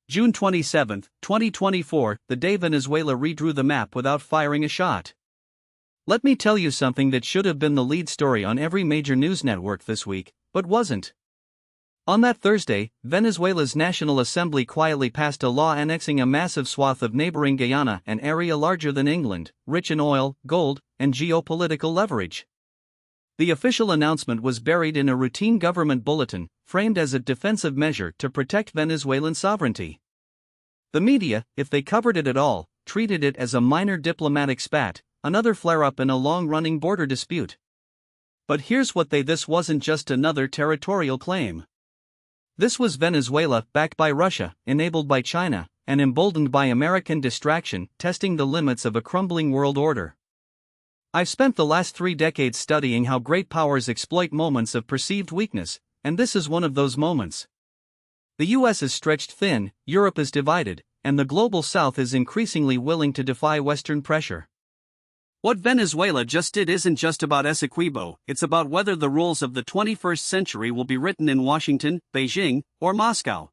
June 27, 2024, the day Venezuela redrew the map without firing a shot. Let me tell you something that should have been the lead story on every major news network this week, but wasn't. On that Thursday, Venezuela's National Assembly quietly passed a law annexing a massive swath of neighboring Guyana, an area larger than England, rich in oil, gold, and geopolitical leverage. The official announcement was buried in a routine government bulletin, framed as a defensive measure to protect Venezuelan sovereignty. The media, if they covered it at all, treated it as a minor diplomatic spat, another flare-up in a long-running border dispute. But here's what this wasn't just another territorial claim. This was Venezuela, backed by Russia, enabled by China, and emboldened by American distraction, testing the limits of a crumbling world order. I've spent the last 3 decades studying how great powers exploit moments of perceived weakness, and this is one of those moments. The US is stretched thin, Europe is divided, and the global South is increasingly willing to defy Western pressure. What Venezuela just did isn't just about Essequibo, it's about whether the rules of the 21st century will be written in Washington, Beijing, or Moscow.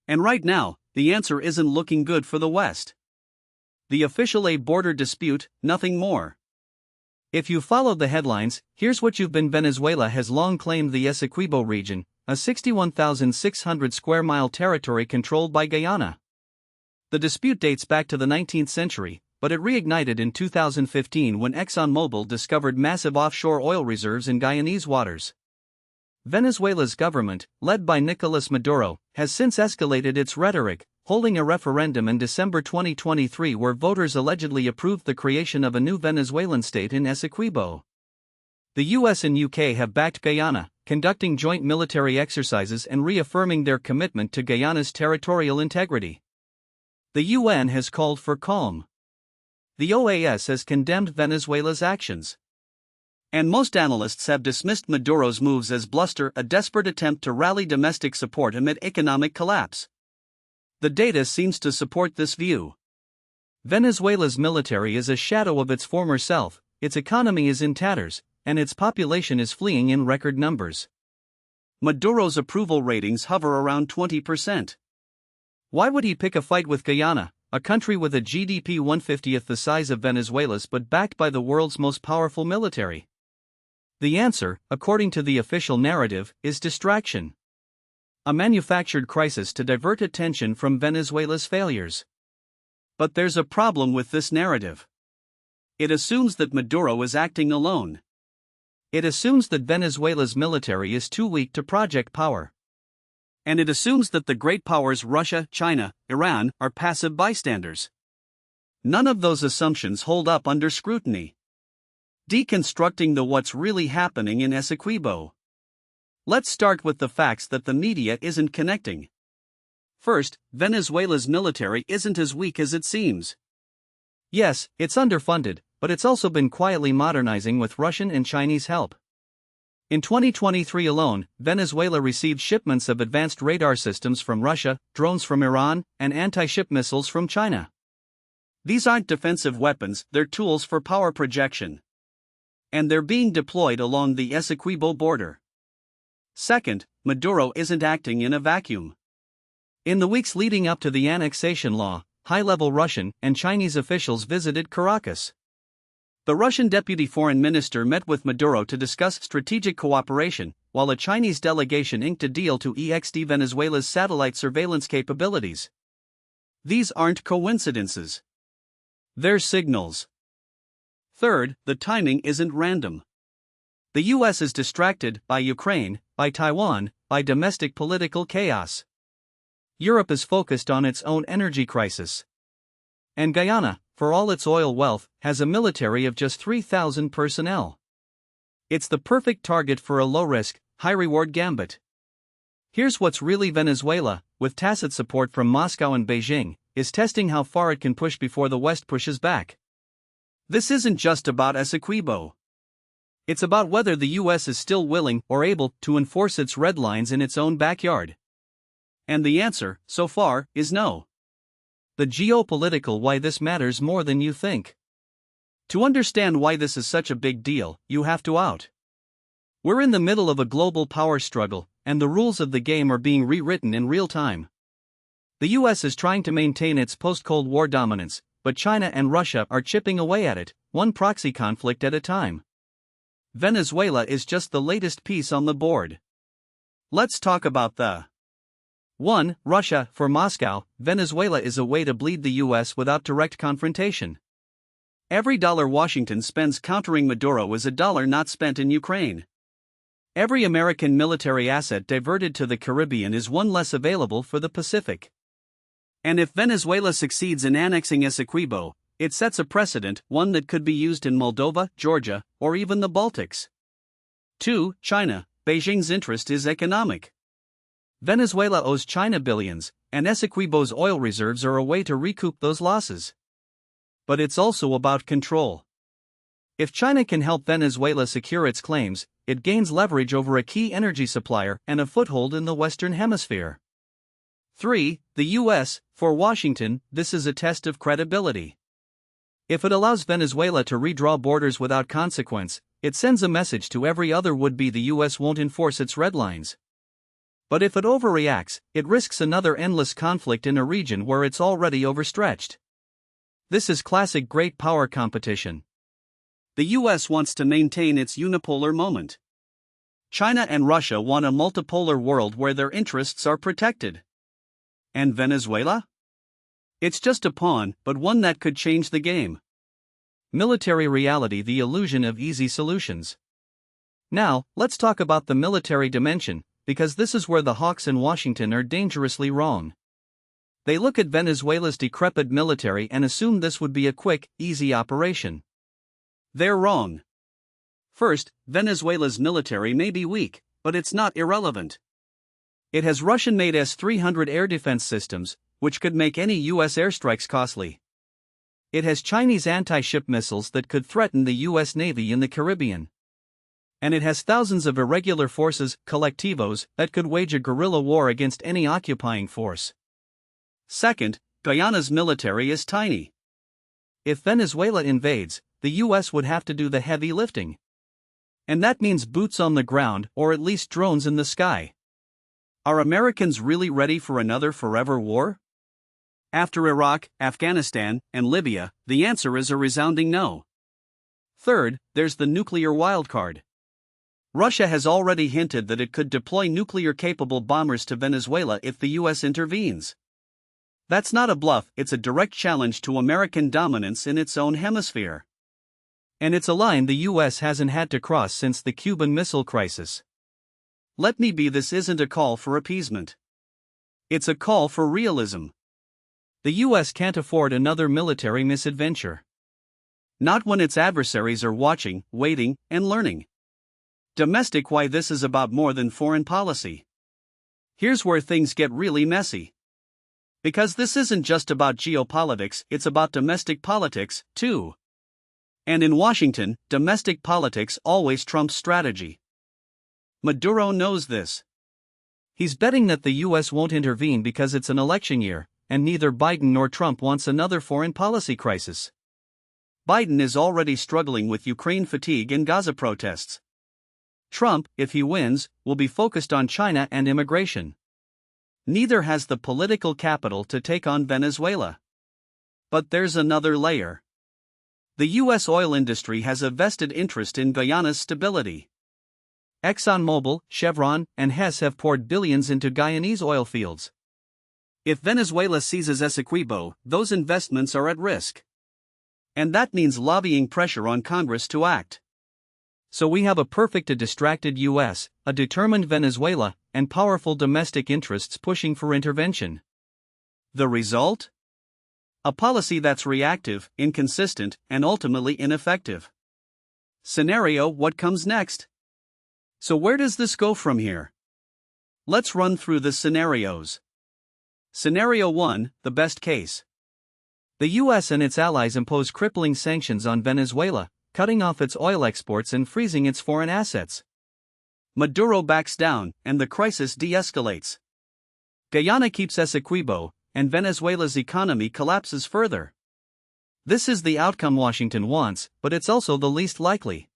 And right now, the answer isn't looking good for the West. The official border dispute, nothing more. If you followed the headlines, here's what you've been. Venezuela has long claimed the Essequibo region, a 61,600 square mile territory controlled by Guyana. The dispute dates back to the 19th century, but it reignited in 2015 when ExxonMobil discovered massive offshore oil reserves in Guyanese waters. Venezuela's government, led by Nicolas Maduro, has since escalated its rhetoric, holding a referendum in December 2023 where voters allegedly approved the creation of a new Venezuelan state in Essequibo. The US and UK have backed Guyana, conducting joint military exercises and reaffirming their commitment to Guyana's territorial integrity. The UN has called for calm. The OAS has condemned Venezuela's actions. And most analysts have dismissed Maduro's moves as bluster, a desperate attempt to rally domestic support amid economic collapse. The data seems to support this view. Venezuela's military is a shadow of its former self, its economy is in tatters, and its population is fleeing in record numbers. Maduro's approval ratings hover around 20%. Why would he pick a fight with Guyana, a country with a GDP 1/50th the size of Venezuela's but backed by the world's most powerful military? The answer, according to the official narrative, is distraction. A manufactured crisis to divert attention from Venezuela's failures. But there's a problem with this narrative. It assumes that Maduro is acting alone. It assumes that Venezuela's military is too weak to project power. And it assumes that the great powers Russia, China, Iran are passive bystanders. None of those assumptions hold up under scrutiny. Deconstructing what's really happening in Essequibo. Let's start with the facts that the media isn't connecting. First, Venezuela's military isn't as weak as it seems. Yes, it's underfunded, but it's also been quietly modernizing with Russian and Chinese help. In 2023 alone, Venezuela received shipments of advanced radar systems from Russia, drones from Iran, and anti-ship missiles from China. These aren't defensive weapons, they're tools for power projection. And they're being deployed along the Essequibo border. Second, Maduro isn't acting in a vacuum. In the weeks leading up to the annexation law, high-level Russian and Chinese officials visited Caracas. The Russian deputy foreign minister met with Maduro to discuss strategic cooperation, while a Chinese delegation inked a deal to extend Venezuela's satellite surveillance capabilities. These aren't coincidences. They're signals. Third, the timing isn't random. The US is distracted by Ukraine, by Taiwan, by domestic political chaos. Europe is focused on its own energy crisis. And Guyana, for all its oil wealth, has a military of just 3,000 personnel. It's the perfect target for a low-risk, high-reward gambit. Here's what's really Venezuela, with tacit support from Moscow and Beijing, is testing how far it can push before the West pushes back. This isn't just about Essequibo. It's about whether the US is still willing or able to enforce its red lines in its own backyard. And the answer, so far, is no. The geopolitical why this matters more than you think. To understand why this is such a big deal, you have to out. We're in the middle of a global power struggle, and the rules of the game are being rewritten in real time. The US is trying to maintain its post-Cold War dominance, but China and Russia are chipping away at it, one proxy conflict at a time. Venezuela is just the latest piece on the board. Let's talk about the 1. Russia. For Moscow, Venezuela is a way to bleed the US without direct confrontation. Every dollar Washington spends countering Maduro is a dollar not spent in Ukraine. Every American military asset diverted to the Caribbean is one less available for the Pacific. And if Venezuela succeeds in annexing Essequibo, it sets a precedent, one that could be used in Moldova, Georgia, or even the Baltics. 2. China. Beijing's interest is economic. Venezuela owes China billions, and Essequibo's oil reserves are a way to recoup those losses. But it's also about control. If China can help Venezuela secure its claims, it gains leverage over a key energy supplier and a foothold in the Western Hemisphere. 3. The US. For Washington, this is a test of credibility. If it allows Venezuela to redraw borders without consequence, it sends a message to every other would-be the US won't enforce its red lines. But if it overreacts, it risks another endless conflict in a region where it's already overstretched. This is classic great power competition. The US wants to maintain its unipolar moment. China and Russia want a multipolar world where their interests are protected. And Venezuela? It's just a pawn, but one that could change the game. Military reality, the illusion of easy solutions. Now, let's talk about the military dimension, because this is where the hawks in Washington are dangerously wrong. They look at Venezuela's decrepit military and assume this would be a quick, easy operation. They're wrong. First, Venezuela's military may be weak, but it's not irrelevant. It has Russian-made S-300 air defense systems, which could make any US airstrikes costly. It has Chinese anti-ship missiles that could threaten the US Navy in the Caribbean. And it has thousands of irregular forces, collectivos, that could wage a guerrilla war against any occupying force. Second, Guyana's military is tiny. If Venezuela invades, the US would have to do the heavy lifting. And that means boots on the ground, or at least drones in the sky. Are Americans really ready for another forever war? After Iraq, Afghanistan, and Libya, the answer is a resounding no. Third, there's the nuclear wildcard. Russia has already hinted that it could deploy nuclear-capable bombers to Venezuela if the US intervenes. That's not a bluff, it's a direct challenge to American dominance in its own hemisphere. And it's a line the US hasn't had to cross since the Cuban Missile Crisis. Let me be, this isn't a call for appeasement. It's a call for realism. The US can't afford another military misadventure. Not when its adversaries are watching, waiting, and learning. Domestic. Why this is about more than foreign policy. Here's where things get really messy. Because this isn't just about geopolitics, it's about domestic politics, too. And in Washington, domestic politics always trumps strategy. Maduro knows this. He's betting that the US won't intervene because it's an election year, and neither Biden nor Trump wants another foreign policy crisis. Biden is already struggling with Ukraine fatigue and Gaza protests. Trump, if he wins, will be focused on China and immigration. Neither has the political capital to take on Venezuela. But there's another layer. The US oil industry has a vested interest in Guyana's stability. ExxonMobil, Chevron, and Hess have poured billions into Guyanese oil fields. If Venezuela seizes Essequibo, those investments are at risk. And that means lobbying pressure on Congress to act. So we have a distracted US, a determined Venezuela, and powerful domestic interests pushing for intervention. The result? A policy that's reactive, inconsistent, and ultimately ineffective. Scenario: what comes next? So where does this go from here? Let's run through the scenarios. Scenario 1, the best case. The US and its allies impose crippling sanctions on Venezuela, cutting off its oil exports and freezing its foreign assets. Maduro backs down, and the crisis de-escalates. Guyana keeps Essequibo, and Venezuela's economy collapses further. This is the outcome Washington wants, but it's also the least likely.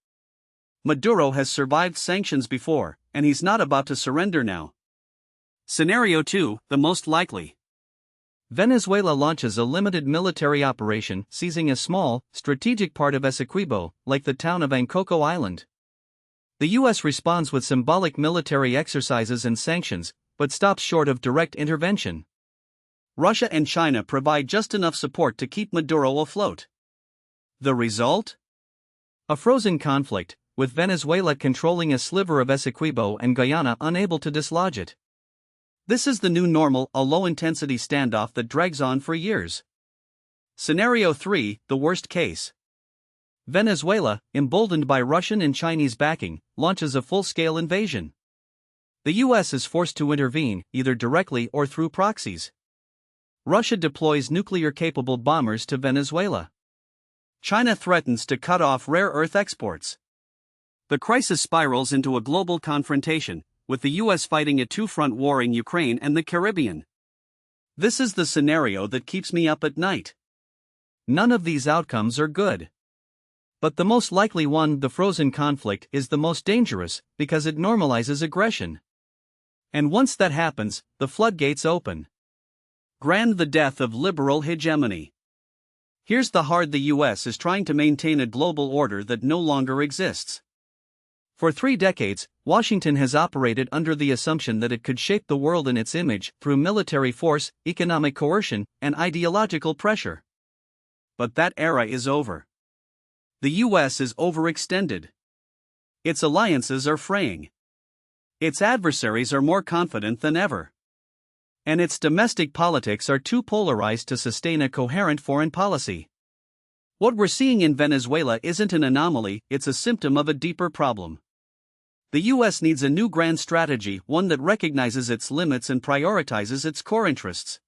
Maduro has survived sanctions before, and he's not about to surrender now. Scenario 2, the most likely. Venezuela launches a limited military operation seizing a small, strategic part of Essequibo, like the town of Ankoko Island. The U.S. responds with symbolic military exercises and sanctions, but stops short of direct intervention. Russia and China provide just enough support to keep Maduro afloat. The result? A frozen conflict, with Venezuela controlling a sliver of Essequibo and Guyana unable to dislodge it. This is the new normal, a low-intensity standoff that drags on for years. Scenario 3, the worst case. Venezuela, emboldened by Russian and Chinese backing, launches a full-scale invasion. The U.S. is forced to intervene, either directly or through proxies. Russia deploys nuclear-capable bombers to Venezuela. China threatens to cut off rare earth exports. The crisis spirals into a global confrontation, with the U.S. fighting a two-front war in Ukraine and the Caribbean. This is the scenario that keeps me up at night. None of these outcomes are good. But the most likely one, the frozen conflict, is the most dangerous, because it normalizes aggression. And once that happens, the floodgates open. Grand the death of liberal hegemony. Here's the hard: the U.S. is trying to maintain a global order that no longer exists. For 3 decades, Washington has operated under the assumption that it could shape the world in its image through military force, economic coercion, and ideological pressure. But that era is over. The U.S. is overextended. Its alliances are fraying. Its adversaries are more confident than ever. And its domestic politics are too polarized to sustain a coherent foreign policy. What we're seeing in Venezuela isn't an anomaly, it's a symptom of a deeper problem. The U.S. needs a new grand strategy, one that recognizes its limits and prioritizes its core interests.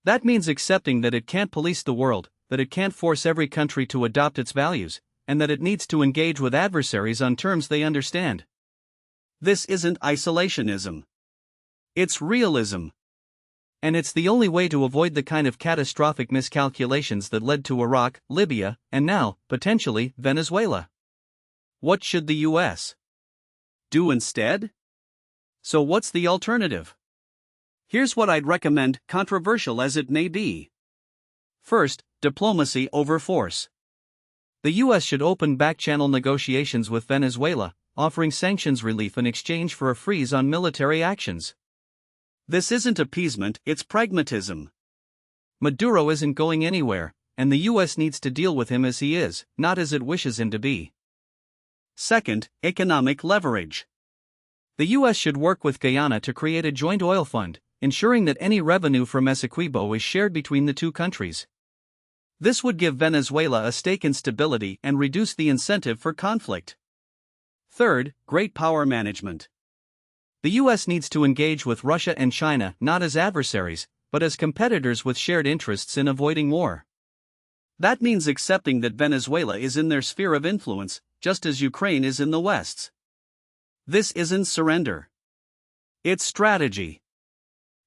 That means accepting that it can't police the world, that it can't force every country to adopt its values, and that it needs to engage with adversaries on terms they understand. This isn't isolationism. It's realism. And it's the only way to avoid the kind of catastrophic miscalculations that led to Iraq, Libya, and now, potentially, Venezuela. What should the U.S. do instead? So what's the alternative? Here's what I'd recommend, controversial as it may be. First, diplomacy over force. The U.S. should open back-channel negotiations with Venezuela, offering sanctions relief in exchange for a freeze on military actions. This isn't appeasement, it's pragmatism. Maduro isn't going anywhere, and the U.S. needs to deal with him as he is, not as it wishes him to be. Second, economic leverage. The U.S. should work with Guyana to create a joint oil fund, ensuring that any revenue from Essequibo is shared between the two countries. This would give Venezuela a stake in stability and reduce the incentive for conflict. Third, great power management. The U.S. needs to engage with Russia and China not as adversaries, but as competitors with shared interests in avoiding war. That means accepting that Venezuela is in their sphere of influence, just as Ukraine is in the West's. This isn't surrender. It's strategy.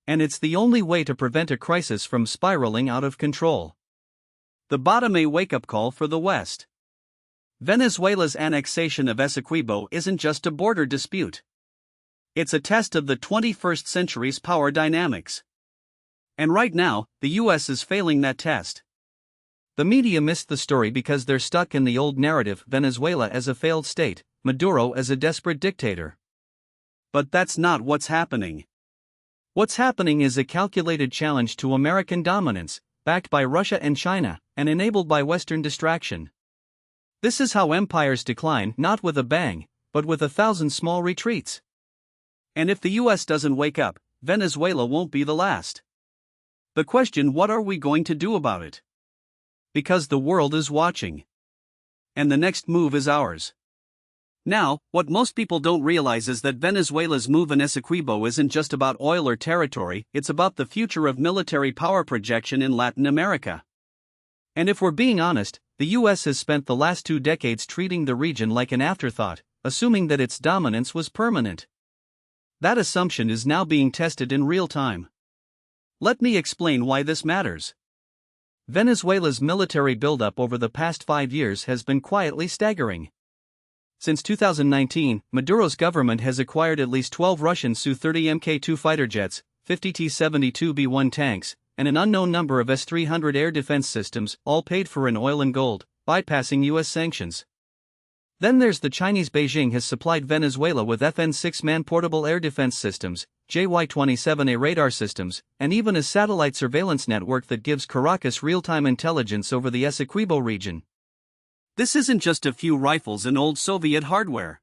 And it's the only way to prevent a crisis from spiraling out of control. The bottom a wake-up call for the West. Venezuela's annexation of Essequibo isn't just a border dispute. It's a test of the 21st century's power dynamics. And right now, the U.S. is failing that test. The media missed the story because they're stuck in the old narrative: Venezuela as a failed state, Maduro as a desperate dictator. But that's not what's happening. What's happening is a calculated challenge to American dominance, backed by Russia and China, and enabled by Western distraction. This is how empires decline, not with a bang, but with 1,000 small retreats. And if the U.S. doesn't wake up, Venezuela won't be the last. The question: what are we going to do about it? Because the world is watching. And the next move is ours. Now, what most people don't realize is that Venezuela's move in Essequibo isn't just about oil or territory, it's about the future of military power projection in Latin America. And if we're being honest, the U.S. has spent the last 2 decades treating the region like an afterthought, assuming that its dominance was permanent. That assumption is now being tested in real time. Let me explain why this matters. Venezuela's military buildup over the past 5 years has been quietly staggering. Since 2019, Maduro's government has acquired at least 12 Russian Su-30 Mk2 fighter jets, 50 T-72B1 tanks, and an unknown number of S-300 air defense systems, all paid for in oil and gold, bypassing U.S. sanctions. Then there's the Chinese. Beijing has supplied Venezuela with FN-6 man-portable air defense systems, JY-27A radar systems, and even a satellite surveillance network that gives Caracas real-time intelligence over the Essequibo region. This isn't just a few rifles and old Soviet hardware.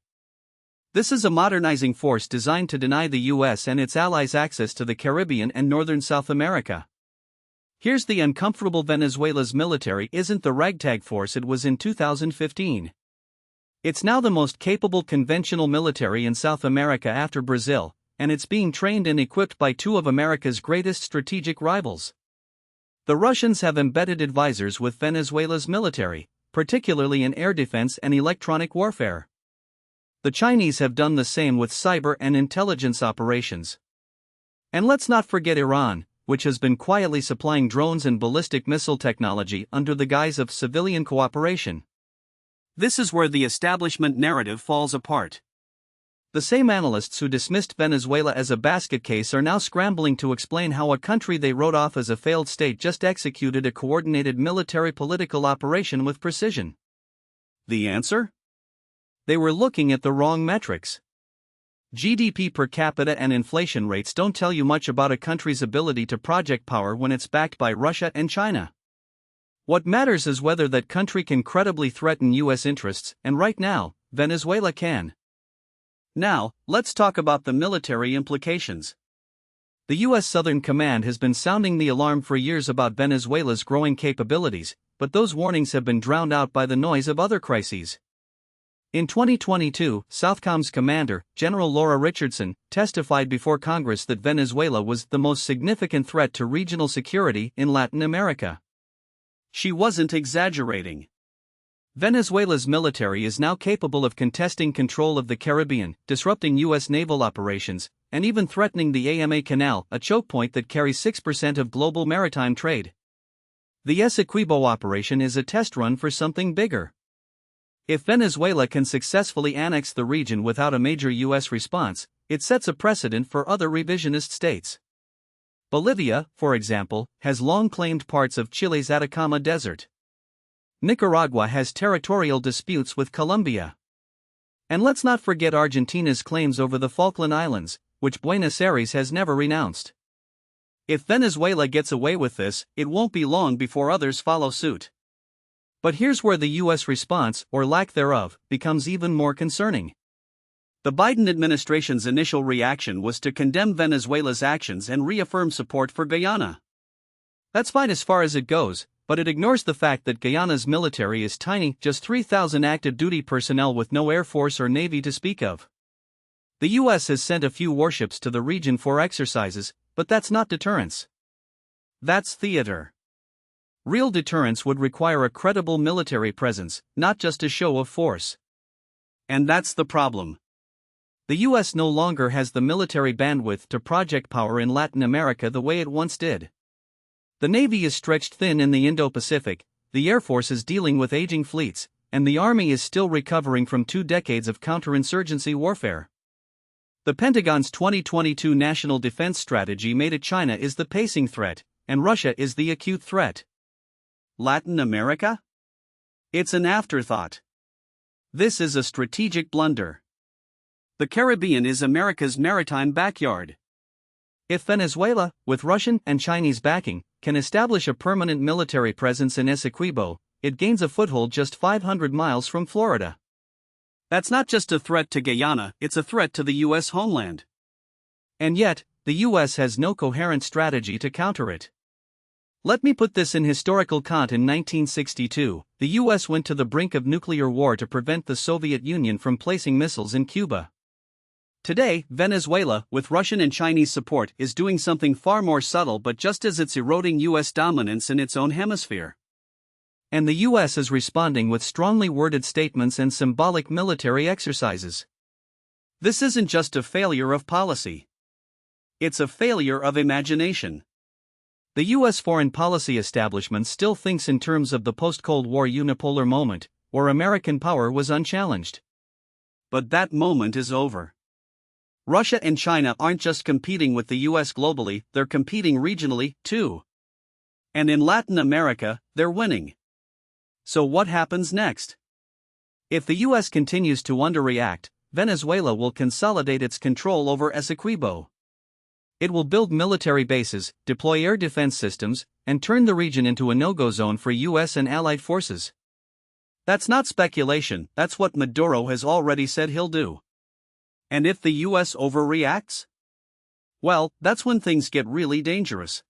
This is a modernizing force designed to deny the US and its allies access to the Caribbean and northern South America. Here's the uncomfortable: Venezuela's military isn't the ragtag force it was in 2015. It's now the most capable conventional military in South America after Brazil, and it's being trained and equipped by two of America's greatest strategic rivals. The Russians have embedded advisors with Venezuela's military, particularly in air defense and electronic warfare. The Chinese have done the same with cyber and intelligence operations. And let's not forget Iran, which has been quietly supplying drones and ballistic missile technology under the guise of civilian cooperation. This is where the establishment narrative falls apart. The same analysts who dismissed Venezuela as a basket case are now scrambling to explain how a country they wrote off as a failed state just executed a coordinated military-political operation with precision. The answer? They were looking at the wrong metrics. GDP per capita and inflation rates don't tell you much about a country's ability to project power when it's backed by Russia and China. What matters is whether that country can credibly threaten U.S. interests, and right now, Venezuela can. Now, let's talk about the military implications. The U.S. Southern Command has been sounding the alarm for years about Venezuela's growing capabilities, but those warnings have been drowned out by the noise of other crises. In 2022, Southcom's commander, General Laura Richardson, testified before Congress that Venezuela was the most significant threat to regional security in Latin America. She wasn't exaggerating. Venezuela's military is now capable of contesting control of the Caribbean, disrupting U.S. naval operations, and even threatening the AMA Canal, a choke point that carries 6% of global maritime trade. The Essequibo operation is a test run for something bigger. If Venezuela can successfully annex the region without a major U.S. response, it sets a precedent for other revisionist states. Bolivia, for example, has long claimed parts of Chile's Atacama Desert. Nicaragua has territorial disputes with Colombia. And let's not forget Argentina's claims over the Falkland Islands, which Buenos Aires has never renounced. If Venezuela gets away with this, it won't be long before others follow suit. But here's where the U.S. response, or lack thereof, becomes even more concerning. The Biden administration's initial reaction was to condemn Venezuela's actions and reaffirm support for Guyana. That's fine as far as it goes, but it ignores the fact that Guyana's military is tiny, just 3,000 active duty personnel with no air force or navy to speak of. The U.S. has sent a few warships to the region for exercises, but that's not deterrence. That's theater. Real deterrence would require a credible military presence, not just a show of force. And that's the problem. The U.S. no longer has the military bandwidth to project power in Latin America the way it once did. The Navy is stretched thin in the Indo-Pacific, the Air Force is dealing with aging fleets, and the Army is still recovering from 2 decades of counterinsurgency warfare. The Pentagon's 2022 National Defense Strategy made it China is the pacing threat, and Russia is the acute threat. Latin America? It's an afterthought. This is a strategic blunder. The Caribbean is America's maritime backyard. If Venezuela, with Russian and Chinese backing, can establish a permanent military presence in Essequibo, it gains a foothold just 500 miles from Florida. That's not just a threat to Guyana, it's a threat to the U.S. homeland. And yet, the U.S. has no coherent strategy to counter it. Let me put this in historical context. In 1962, the U.S. went to the brink of nuclear war to prevent the Soviet Union from placing missiles in Cuba. Today, Venezuela, with Russian and Chinese support, is doing something far more subtle but just as it's eroding U.S. dominance in its own hemisphere. And the U.S. is responding with strongly worded statements and symbolic military exercises. This isn't just a failure of policy. It's a failure of imagination. The U.S. foreign policy establishment still thinks in terms of the post-Cold War unipolar moment, where American power was unchallenged. But that moment is over. Russia and China aren't just competing with the U.S. globally, they're competing regionally, too. And in Latin America, they're winning. So what happens next? If the US continues to underreact, Venezuela will consolidate its control over Essequibo. It will build military bases, deploy air defense systems, and turn the region into a no-go zone for US and allied forces. That's not speculation, that's what Maduro has already said he'll do. And if the US overreacts? Well, that's when things get really dangerous.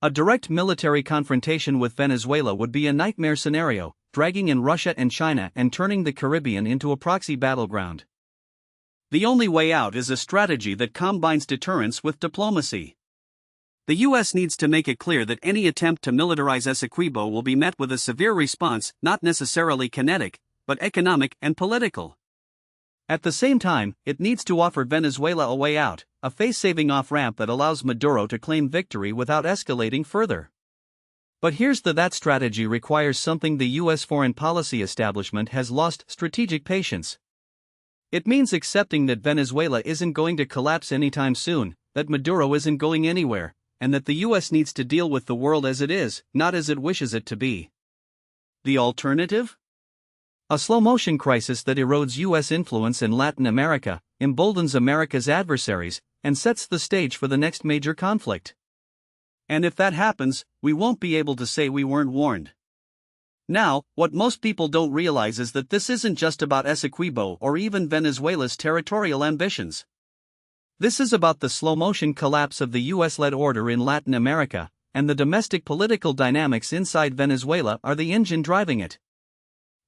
A direct military confrontation with Venezuela would be a nightmare scenario, dragging in Russia and China and turning the Caribbean into a proxy battleground. The only way out is a strategy that combines deterrence with diplomacy. The US needs to make it clear that any attempt to militarize Essequibo will be met with a severe response, not necessarily kinetic, but economic and political. At the same time, it needs to offer Venezuela a way out, a face-saving off-ramp that allows Maduro to claim victory without escalating further. But that strategy requires something the US foreign policy establishment has lost: strategic patience. It means accepting that Venezuela isn't going to collapse anytime soon, that Maduro isn't going anywhere, and that the US needs to deal with the world as it is, not as it wishes it to be. The alternative? A slow-motion crisis that erodes US influence in Latin America, emboldens America's adversaries, and sets the stage for the next major conflict. And if that happens, we won't be able to say we weren't warned. Now, what most people don't realize is that this isn't just about Essequibo or even Venezuela's territorial ambitions. This is about the slow-motion collapse of the US-led order in Latin America, and the domestic political dynamics inside Venezuela are the engine driving it.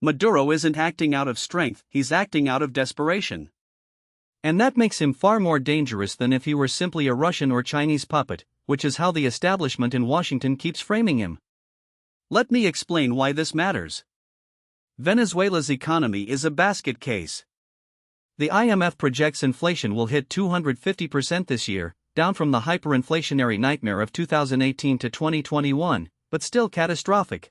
Maduro isn't acting out of strength, he's acting out of desperation. And that makes him far more dangerous than if he were simply a Russian or Chinese puppet, which is how the establishment in Washington keeps framing him. Let me explain why this matters. Venezuela's economy is a basket case. The IMF projects inflation will hit 250% this year, down from the hyperinflationary nightmare of 2018 to 2021, but still catastrophic.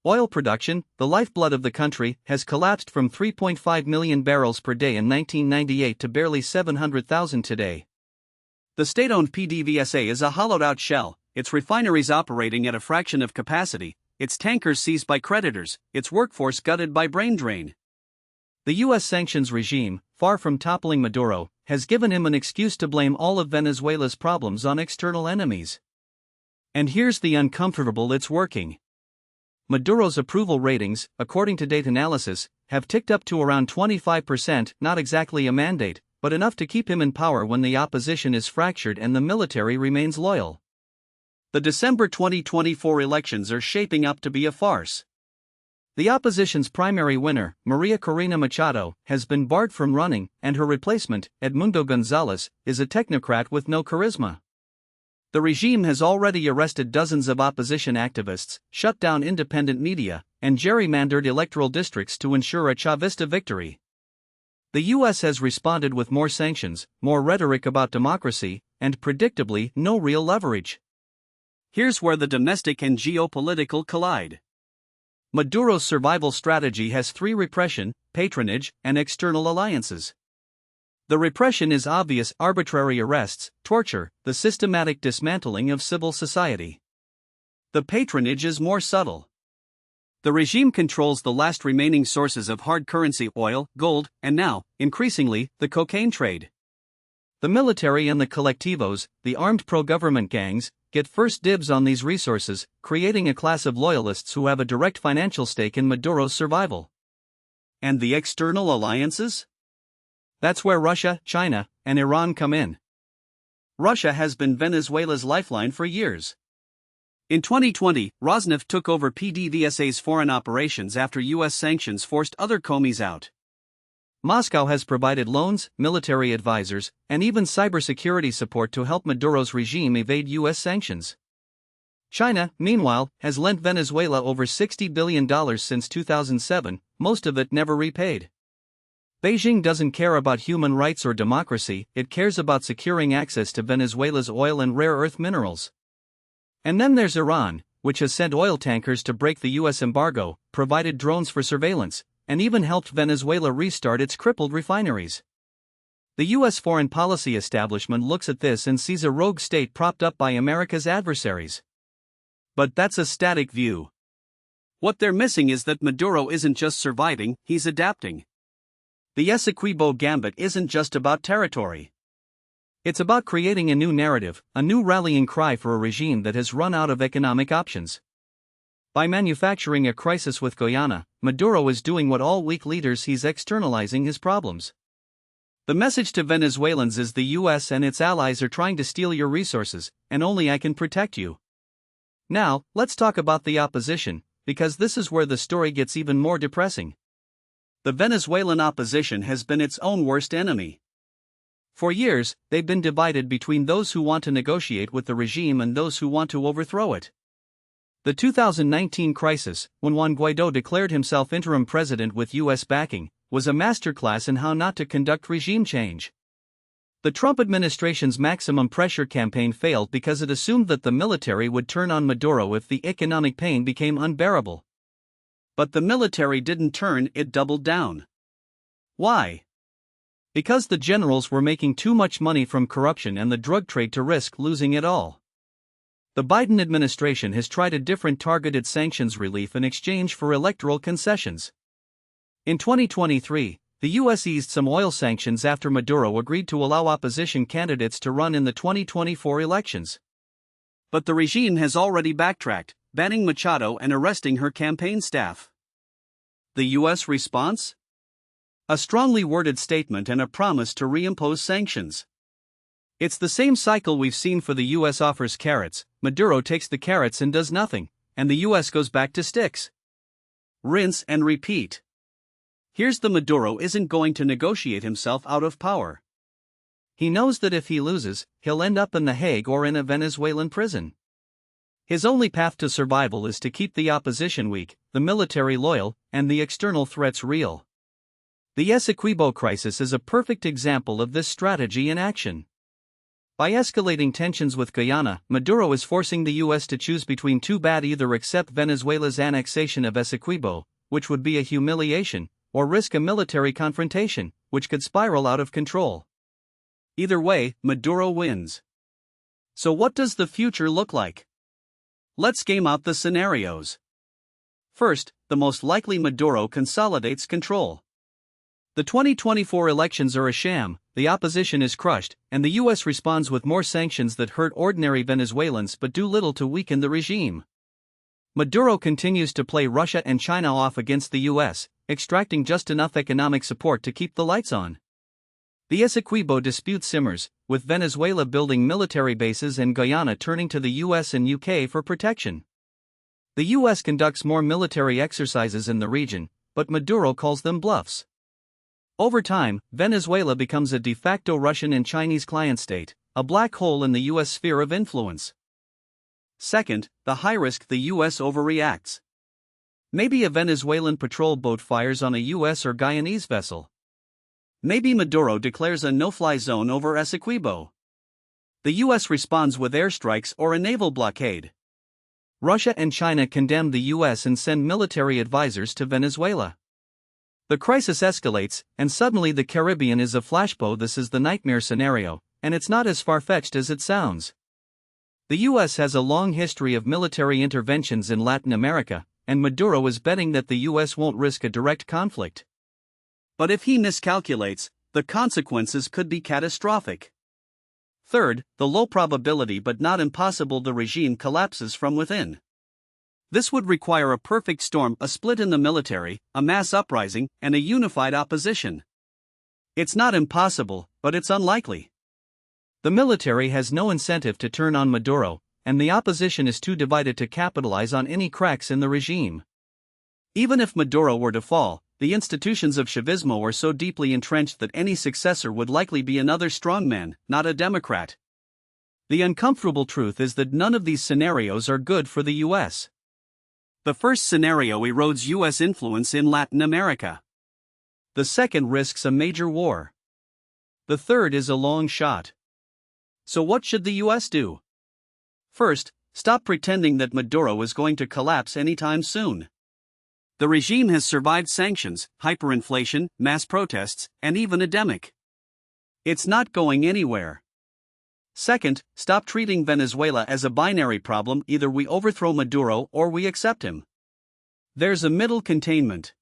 Oil production, the lifeblood of the country, has collapsed from 3.5 million barrels per day in 1998 to barely 700,000 today. The state-owned PDVSA is a hollowed-out shell, its refineries operating at a fraction of capacity, its tankers seized by creditors, its workforce gutted by brain drain. The US sanctions regime, far from toppling Maduro, has given him an excuse to blame all of Venezuela's problems on external enemies. And here's the uncomfortable: it's working. Maduro's approval ratings, according to data analysis, have ticked up to around 25%, not exactly a mandate, but enough to keep him in power when the opposition is fractured and the military remains loyal. The December 2024 elections are shaping up to be a farce. The opposition's primary winner, Maria Corina Machado, has been barred from running, and her replacement, Edmundo Gonzalez, is a technocrat with no charisma. The regime has already arrested dozens of opposition activists, shut down independent media, and gerrymandered electoral districts to ensure a Chavista victory. The US has responded with more sanctions, more rhetoric about democracy, and predictably, no real leverage. Here's where the domestic and geopolitical collide. Maduro's survival strategy has three: repression, patronage, and external alliances. The repression is obvious: arbitrary arrests, torture, the systematic dismantling of civil society. The patronage is more subtle. The regime controls the last remaining sources of hard currency: oil, gold, and now, increasingly, the cocaine trade. The military and the colectivos, the armed pro-government gangs, get first dibs on these resources, creating a class of loyalists who have a direct financial stake in Maduro's survival. And the external alliances? That's where Russia, China, and Iran come in. Russia has been Venezuela's lifeline for years. In 2020, Rosneft took over PDVSA's foreign operations after US sanctions forced other commies out. Moscow has provided loans, military advisors, and even cybersecurity support to help Maduro's regime evade US sanctions. China, meanwhile, has lent Venezuela over $60 billion since 2007, most of it never repaid. Beijing doesn't care about human rights or democracy, it cares about securing access to Venezuela's oil and rare earth minerals. And then there's Iran, which has sent oil tankers to break the US embargo, provided drones for surveillance, and even helped Venezuela restart its crippled refineries. The US foreign policy establishment looks at this and sees a rogue state propped up by America's adversaries. But that's a static view. What they're missing is that Maduro isn't just surviving, he's adapting. The Essequibo Gambit isn't just about territory. It's about creating a new narrative, a new rallying cry for a regime that has run out of economic options. By manufacturing a crisis with Guyana, Maduro is doing what all weak leaders he's externalizing his problems. The message to Venezuelans is the US and its allies are trying to steal your resources, and only I can protect you. Now, let's talk about the opposition, because this is where the story gets even more depressing. The Venezuelan opposition has been its own worst enemy. For years, they've been divided between those who want to negotiate with the regime and those who want to overthrow it. The 2019 crisis, when Juan Guaidó declared himself interim president with US backing, was a masterclass in how not to conduct regime change. The Trump administration's maximum pressure campaign failed because it assumed that the military would turn on Maduro if the economic pain became unbearable. But the military didn't turn, it doubled down. Why? Because the generals were making too much money from corruption and the drug trade to risk losing it all. The Biden administration has tried a different targeted sanctions relief in exchange for electoral concessions. In 2023, the U.S. eased some oil sanctions after Maduro agreed to allow opposition candidates to run in the 2024 elections. But the regime has already backtracked, banning Machado and arresting her campaign staff. The U.S. response? A strongly worded statement and a promise to reimpose sanctions. It's the same cycle we've seen for the U.S. offers carrots, Maduro takes the carrots and does nothing, and the U.S. goes back to sticks. Rinse and repeat. Here's the Maduro isn't going to negotiate himself out of power. He knows that if he loses, he'll end up in The Hague or in a Venezuelan prison. His only path to survival is to keep the opposition weak, the military loyal, and the external threats real. The Essequibo crisis is a perfect example of this strategy in action. By escalating tensions with Guyana, Maduro is forcing the U.S. to choose between two bad: either accept Venezuela's annexation of Essequibo, which would be a humiliation, or risk a military confrontation, which could spiral out of control. Either way, Maduro wins. So what does the future look like? Let's game out the scenarios. First, the most likely: Maduro consolidates control. The 2024 elections are a sham, the opposition is crushed, and the U.S. responds with more sanctions that hurt ordinary Venezuelans but do little to weaken the regime. Maduro continues to play Russia and China off against the U.S., extracting just enough economic support to keep the lights on. The Essequibo dispute simmers, with Venezuela building military bases and Guyana turning to the US and UK for protection. The US conducts more military exercises in the region, but Maduro calls them bluffs. Over time, Venezuela becomes a de facto Russian and Chinese client state, a black hole in the US sphere of influence. Second, the high risk: the US overreacts. Maybe a Venezuelan patrol boat fires on a US or Guyanese vessel. Maybe Maduro declares a no-fly zone over Essequibo. The US responds with airstrikes or a naval blockade. Russia and China condemn the US and send military advisors to Venezuela. The crisis escalates, and suddenly the Caribbean is a flashpoint. This is the nightmare scenario, and it's not as far-fetched as it sounds. The US has a long history of military interventions in Latin America, and Maduro is betting that the US won't risk a direct conflict. But if he miscalculates, the consequences could be catastrophic. Third, the low probability but not impossible: the regime collapses from within. This would require a perfect storm: a split in the military, a mass uprising, and a unified opposition. It's not impossible, but it's unlikely. The military has no incentive to turn on Maduro, and the opposition is too divided to capitalize on any cracks in the regime. Even if Maduro were to fall, the institutions of Chavismo are so deeply entrenched that any successor would likely be another strongman, not a Democrat. The uncomfortable truth is that none of these scenarios are good for the U.S. The first scenario erodes U.S. influence in Latin America. The second risks a major war. The third is a long shot. So what should the U.S. do? First, stop pretending that Maduro is going to collapse anytime soon. The regime has survived sanctions, hyperinflation, mass protests, and even a demic. It's not going anywhere. Second, stop treating Venezuela as a binary problem, either we overthrow Maduro or we accept him. There's a middle containment.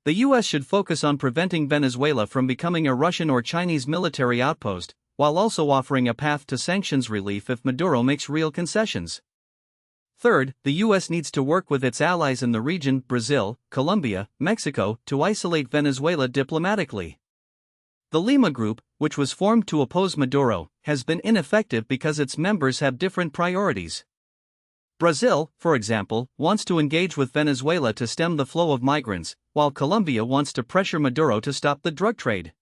The US should focus on preventing Venezuela from becoming a Russian or Chinese military outpost, while also offering a path to sanctions relief if Maduro makes real concessions. Third, the US needs to work with its allies in the region, Brazil, Colombia, Mexico, to isolate Venezuela diplomatically. The Lima Group, which was formed to oppose Maduro, has been ineffective because its members have different priorities. Brazil, for example, wants to engage with Venezuela to stem the flow of migrants, while Colombia wants to pressure Maduro to stop the drug trade.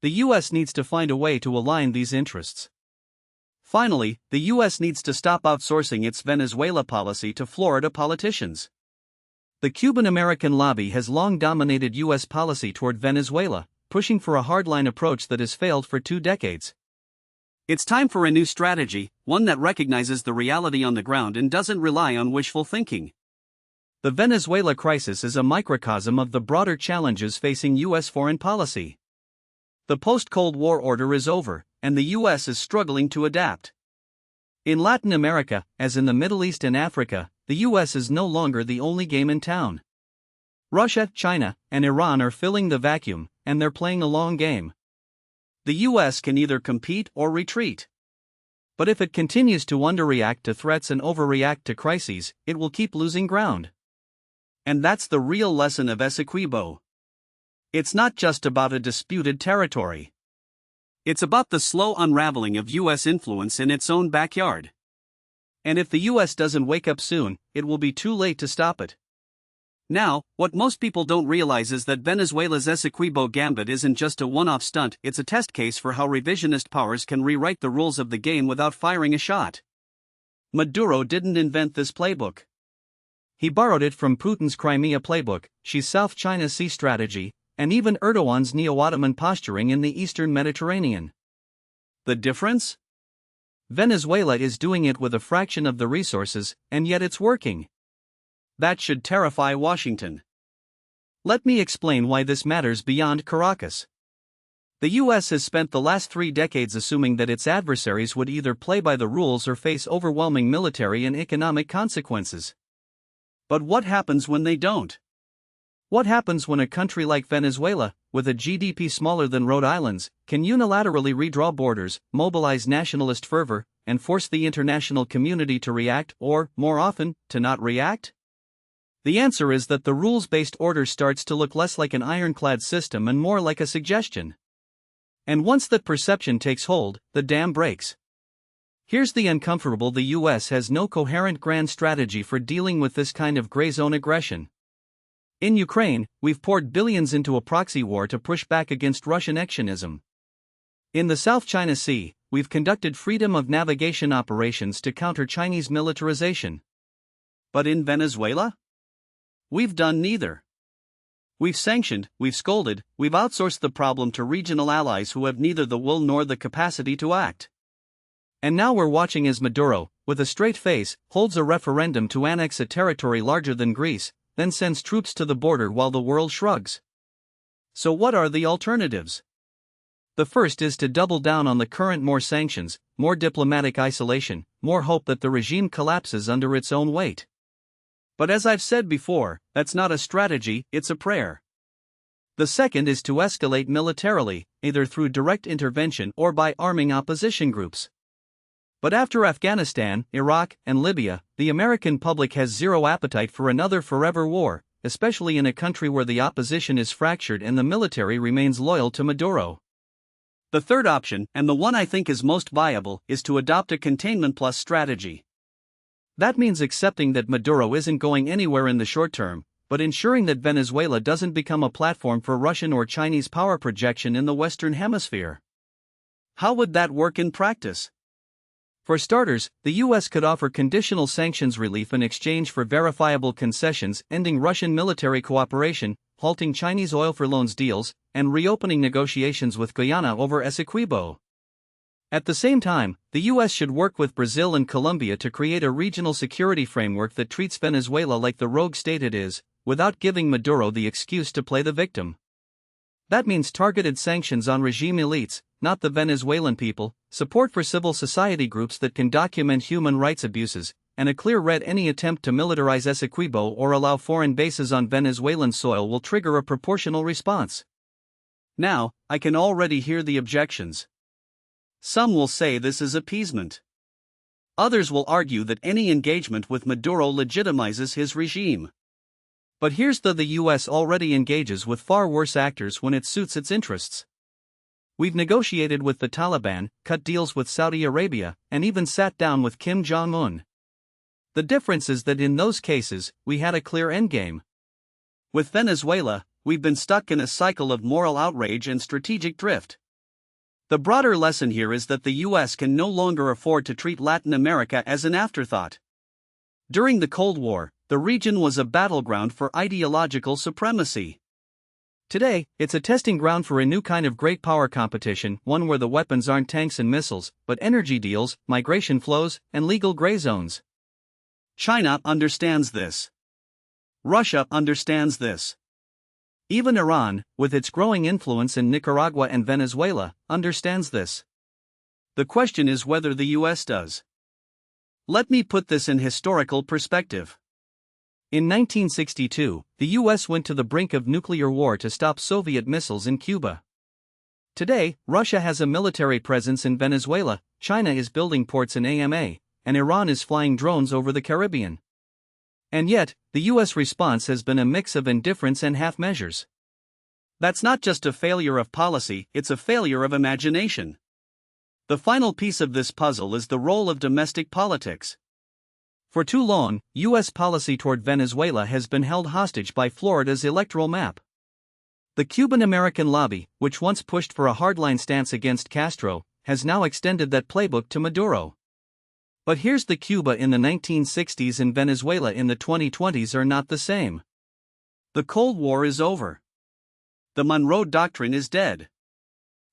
The US needs to find a way to align these interests. Finally, the US needs to stop outsourcing its Venezuela policy to Florida politicians. The Cuban-American lobby has long dominated US policy toward Venezuela, pushing for a hardline approach that has failed for 2 decades. It's time for a new strategy, one that recognizes the reality on the ground and doesn't rely on wishful thinking. The Venezuela crisis is a microcosm of the broader challenges facing US foreign policy. The post-Cold War order is over, and the US is struggling to adapt. In Latin America, as in the Middle East and Africa, the US is no longer the only game in town. Russia, China, and Iran are filling the vacuum, and they're playing a long game. The US can either compete or retreat. But if it continues to underreact to threats and overreact to crises, it will keep losing ground. And that's the real lesson of Essequibo. It's not just about a disputed territory. It's about the slow unraveling of US influence in its own backyard. And if the US doesn't wake up soon, it will be too late to stop it. Now, what most people don't realize is that Venezuela's Essequibo gambit isn't just a one-off stunt, it's a test case for how revisionist powers can rewrite the rules of the game without firing a shot. Maduro didn't invent this playbook. He borrowed it from Putin's Crimea playbook, Xi's South China Sea strategy, and even Erdogan's neo-Ottoman posturing in the Eastern Mediterranean. The difference? Venezuela is doing it with a fraction of the resources, and yet it's working. That should terrify Washington. Let me explain why this matters beyond Caracas. The US has spent the last 3 decades assuming that its adversaries would either play by the rules or face overwhelming military and economic consequences. But what happens when they don't? What happens when a country like Venezuela, with a GDP smaller than Rhode Island's, can unilaterally redraw borders, mobilize nationalist fervor, and force the international community to react or, more often, to not react? The answer is that the rules-based order starts to look less like an ironclad system and more like a suggestion. And once that perception takes hold, the dam breaks. Here's the uncomfortable: the US has no coherent grand strategy for dealing with this kind of gray zone aggression. In Ukraine, we've poured billions into a proxy war to push back against Russian actionism. In the South China Sea, we've conducted freedom of navigation operations to counter Chinese militarization. But in Venezuela? We've done neither. We've sanctioned, we've scolded, we've outsourced the problem to regional allies who have neither the will nor the capacity to act. And now we're watching as Maduro, with a straight face, holds a referendum to annex a territory larger than Greece, then sends troops to the border while the world shrugs. So what are the alternatives? The first is to double down on the current: more sanctions, more diplomatic isolation, more hope that the regime collapses under its own weight. But as I've said before, that's not a strategy, it's a prayer. The second is to escalate militarily, either through direct intervention or by arming opposition groups. But after Afghanistan, Iraq, and Libya, the American public has zero appetite for another forever war, especially in a country where the opposition is fractured and the military remains loyal to Maduro. The third option, and the one I think is most viable, is to adopt a containment plus strategy. That means accepting that Maduro isn't going anywhere in the short term, but ensuring that Venezuela doesn't become a platform for Russian or Chinese power projection in the Western Hemisphere. How would that work in practice? For starters, the US could offer conditional sanctions relief in exchange for verifiable concessions, ending Russian military cooperation, halting Chinese oil for loans deals, and reopening negotiations with Guyana over Essequibo. At the same time, the US should work with Brazil and Colombia to create a regional security framework that treats Venezuela like the rogue state it is, without giving Maduro the excuse to play the victim. That means targeted sanctions on regime elites, not the Venezuelan people, support for civil society groups that can document human rights abuses, and a clear red any attempt to militarize Essequibo or allow foreign bases on Venezuelan soil will trigger a proportional response. Now, I can already hear the objections. Some will say this is appeasement. Others will argue that any engagement with Maduro legitimizes his regime. But here's the US already engages with far worse actors when it suits its interests. We've negotiated with the Taliban, cut deals with Saudi Arabia, and even sat down with Kim Jong-un. The difference is that in those cases, we had a clear endgame. With Venezuela, we've been stuck in a cycle of moral outrage and strategic drift. The broader lesson here is that the US can no longer afford to treat Latin America as an afterthought. During the Cold War, the region was a battleground for ideological supremacy. Today, it's a testing ground for a new kind of great power competition, one where the weapons aren't tanks and missiles, but energy deals, migration flows, and legal gray zones. China understands this. Russia understands this. Even Iran, with its growing influence in Nicaragua and Venezuela, understands this. The question is whether the US does. Let me put this in historical perspective. In 1962, the US went to the brink of nuclear war to stop Soviet missiles in Cuba. Today, Russia has a military presence in Venezuela, China is building ports in AMA, and Iran is flying drones over the Caribbean. And yet, the US response has been a mix of indifference and half measures. That's not just a failure of policy, it's a failure of imagination. The final piece of this puzzle is the role of domestic politics. For too long, US policy toward Venezuela has been held hostage by Florida's electoral map. The Cuban-American lobby, which once pushed for a hardline stance against Castro, has now extended that playbook to Maduro. But here's the Cuba in the 1960s and Venezuela in the 2020s are not the same. The Cold War is over. The Monroe Doctrine is dead.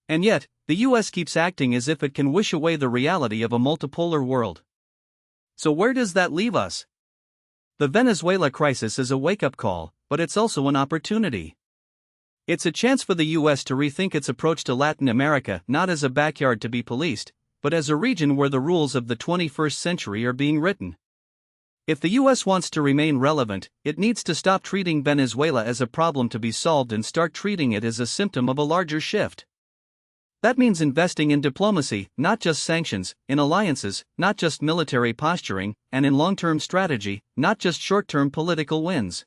And yet, the US keeps acting as if it can wish away the reality of a multipolar world. So where does that leave us? The Venezuela crisis is a wake-up call, but it's also an opportunity. It's a chance for the US to rethink its approach to Latin America not as a backyard to be policed, but as a region where the rules of the 21st century are being written. If the US wants to remain relevant, it needs to stop treating Venezuela as a problem to be solved and start treating it as a symptom of a larger shift. That means investing in diplomacy, not just sanctions, in alliances, not just military posturing, and in long-term strategy, not just short-term political wins.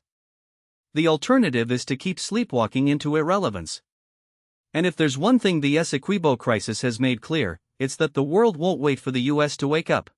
The alternative is to keep sleepwalking into irrelevance. And if there's one thing the Essequibo crisis has made clear, it's that the world won't wait for the US to wake up.